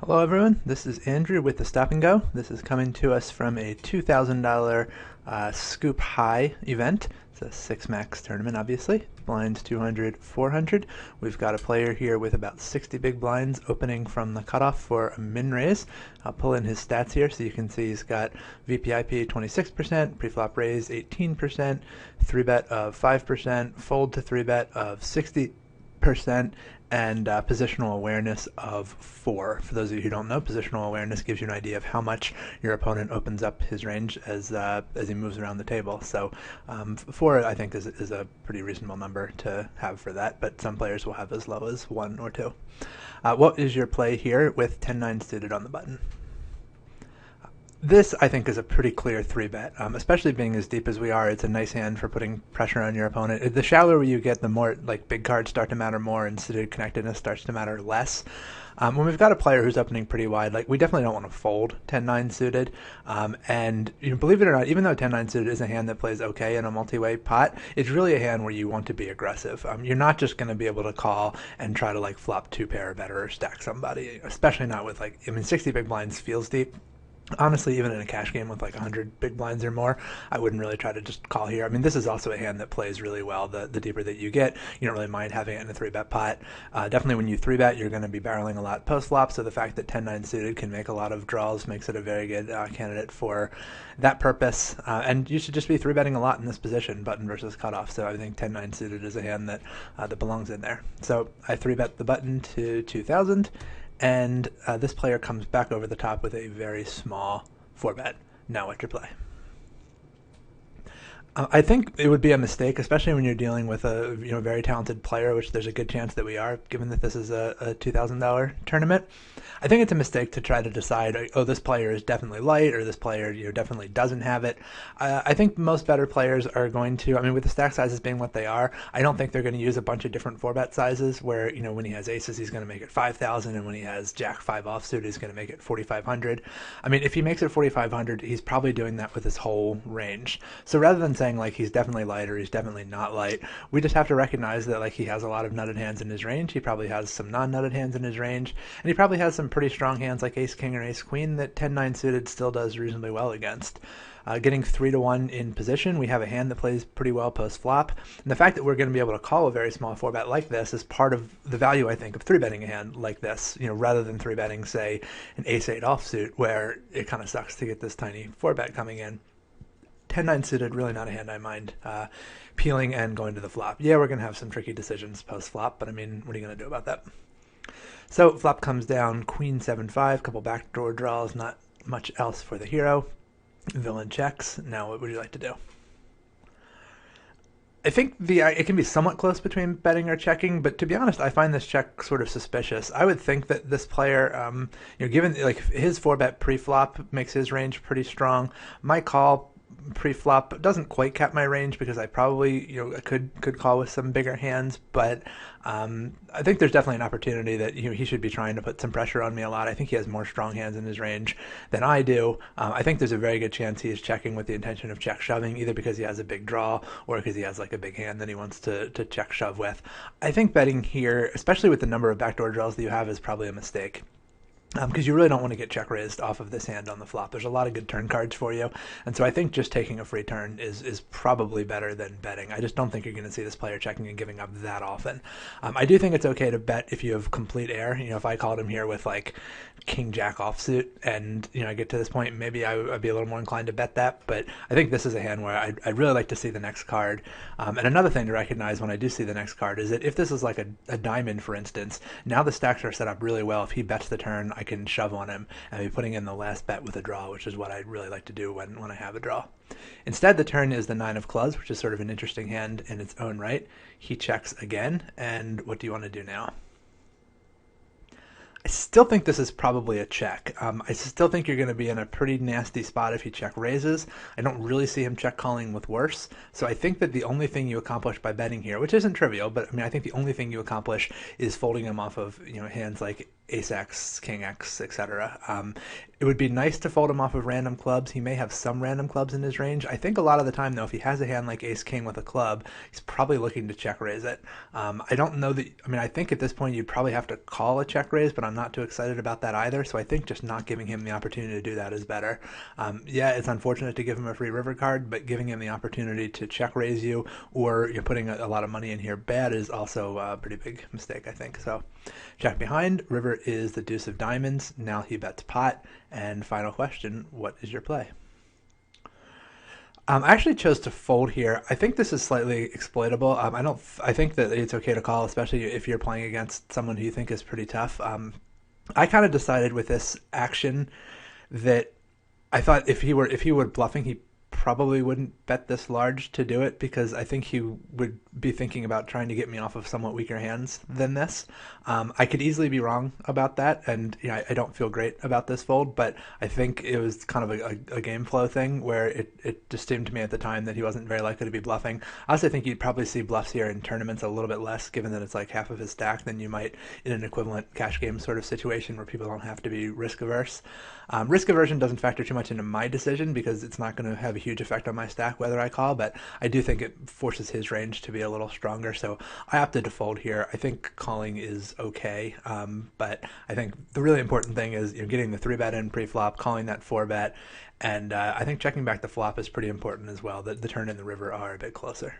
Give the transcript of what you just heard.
Hello everyone, this is Andrew with the Stop and Go. This is coming to us from a $2,000 Scoop High event. It's a 6 max tournament, obviously. Blinds 200, 400. We've got a player here with about 60 big blinds opening from the cutoff for a min raise. I'll pull in his stats here so you can see he's got VPIP 26%, preflop raise 18%, 3-bet of 5%, fold to 3-bet of 60%, and positional awareness of 4. For those of you who don't know, positional awareness gives you an idea of how much your opponent opens up his range as he moves around the table. So 4, I think, is a pretty reasonable number to have for that, but some players will have as low as 1 or 2. What is your play here with 10-9 suited on the button? This, I think, is a pretty clear 3-bet, especially being as deep as we are. It's a nice hand for putting pressure on your opponent. The shallower you get, the more big cards start to matter more, and suited connectedness starts to matter less. When we've got a player who's opening pretty wide, we definitely don't want to fold 10-9 suited. And believe it or not, even though 10-9 suited is a hand that plays okay in a multi-way pot, it's really a hand where you want to be aggressive. You're not just going to be able to call and try to flop 2 pair or better or stack somebody, especially not with 60 big blinds feels deep. Honestly, even in a cash game with 100 big blinds or more, I wouldn't really try to just call here. I mean, this is also a hand that plays really well. The deeper that you get, you don't really mind having it in a 3-bet pot. Definitely when you 3-bet, you're going to be barreling a lot post-flop, so the fact that 10-9 suited can make a lot of draws makes it a very good candidate for that purpose. And you should just be 3-betting a lot in this position, button versus cutoff, so I think 10-9 suited is a hand that belongs in there. So I 3-bet the button to 2,000. And this player comes back over the top with a very small 4-bet. Now what's your play? I think it would be a mistake, especially when you're dealing with a very talented player, which there's a good chance that we are, given that this is a $2,000 tournament. I think it's a mistake to try to decide, oh, this player is definitely light, or this player definitely doesn't have it. I think most better players are going to, with the stack sizes being what they are, I don't think they're going to use a bunch of different 4-bet sizes where, when he has aces, he's going to make it 5,000, and when he has jack 5 offsuit, he's going to make it 4,500. If he makes it 4,500, he's probably doing that with his whole range. So rather than saying he's definitely light or he's definitely not light, we just have to recognize that he has a lot of nutted hands in his range. He probably has some non-nutted hands in his range, and he probably has some pretty strong hands like ace king or ace queen that 10-9 suited still does reasonably well against. Getting 3-1 in position, we have a hand that plays pretty well post-flop, and the fact that we're going to be able to call a very small 4-bet like this is part of the value, I think, of 3-betting a hand like this, rather than 3-betting, say, an ace-8 offsuit, where it kind of sucks to get this tiny 4-bet coming in. 10-9 suited, really not a hand I mind peeling and going to the flop. Yeah, we're going to have some tricky decisions post-flop, but what are you going to do about that? So flop comes down, queen 7-5, couple backdoor draws, not much else for the hero. Villain checks. Now what would you like to do? I think it can be somewhat close between betting or checking, but to be honest, I find this check sort of suspicious. I would think that this player, given his 4-bet pre-flop makes his range pretty strong. My call pre-flop doesn't quite cap my range because I probably could call with some bigger hands, but I think there's definitely an opportunity that he should be trying to put some pressure on me a lot. I think he has more strong hands in his range than I do. I think there's a very good chance he is checking with the intention of check shoving, either because he has a big draw or because he has a big hand that he wants to check shove with. I think betting here, especially with the number of backdoor draws that you have, is probably a mistake. Because you really don't want to get check raised off of this hand on the flop. There's a lot of good turn cards for you, and so I think just taking a free turn is probably better than betting. I just don't think you're going to see this player checking and giving up that often. I do think it's okay to bet if you have complete air. If I called him here with king jack offsuit and I get to this point, maybe I'd be a little more inclined to bet that, but I think this is a hand where I'd really like to see the next card. And another thing to recognize when I do see the next card is that if this is a diamond, for instance, now the stacks are set up really well. If he bets the turn, I can shove on him and be putting in the last bet with a draw, which is what I really like to do when I have a draw. Instead, the turn is the 9 of clubs, which is sort of an interesting hand in its own right. He checks again, and what do you want to do now? I still think this is probably a check. I still think you're going to be in a pretty nasty spot if he check raises. I don't really see him check calling with worse. So I think that the only thing you accomplish by betting here, which isn't trivial, but I think the only thing you accomplish is folding him off of hands like ace X, king X, etc. It would be nice to fold him off of random clubs. He may have some random clubs in his range. I think a lot of the time, though, if he has a hand like ace king with a club, he's probably looking to check raise it. I don't know that. I mean, I think at this point you'd probably have to call a check raise, but I'm not too excited about that either. So I think just not giving him the opportunity to do that is better. Yeah, it's unfortunate to give him a free river card, but giving him the opportunity to check raise you, or you're putting a lot of money in here bad, is also a pretty big mistake, I think. So check behind. River is the deuce of diamonds. Now he bets pot. And final question, what is your play? I actually chose to fold here. I think this is slightly exploitable. I think that it's okay to call, especially if you're playing against someone who you think is pretty tough. I kind of decided with this action that I thought if he were bluffing, he probably wouldn't bet this large to do it, because I think he would be thinking about trying to get me off of somewhat weaker hands than this. I could easily be wrong about that, and I don't feel great about this fold, but I think it was kind of a game flow thing where it just seemed to me at the time that he wasn't very likely to be bluffing. I also think you'd probably see bluffs here in tournaments a little bit less, given that it's like half of his stack, than you might in an equivalent cash game sort of situation where people don't have to be risk averse. Risk aversion doesn't factor too much into my decision because it's not going to have a huge effect on my stack whether I call, but I do think it forces his range to be a little stronger, so I opted to fold here. I think calling is okay, but I think the really important thing is getting the 3-bet in pre-flop, calling that 4-bet, and I think checking back the flop is pretty important as well. The turn and the river are a bit closer.